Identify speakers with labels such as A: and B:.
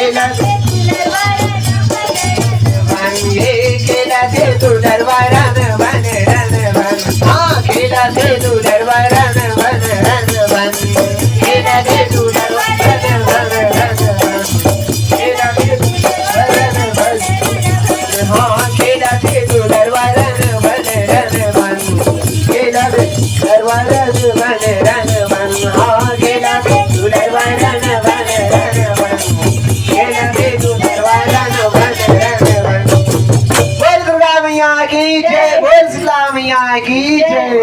A: केला केला ते तू दरबारान बन रन बन हा केला ते तू दरबारान बन रन बन केला ते तू दरबारान बन रन बन केला ते तू दरबारान बन हा केला ते तू दरबारान बन रन बन केला ते दरबारान बन रन बन हा केला ते तू दरबारान बन रन बन केला ते तू दरबारान बन रन बन की जय बोल इस्लामिया की जय।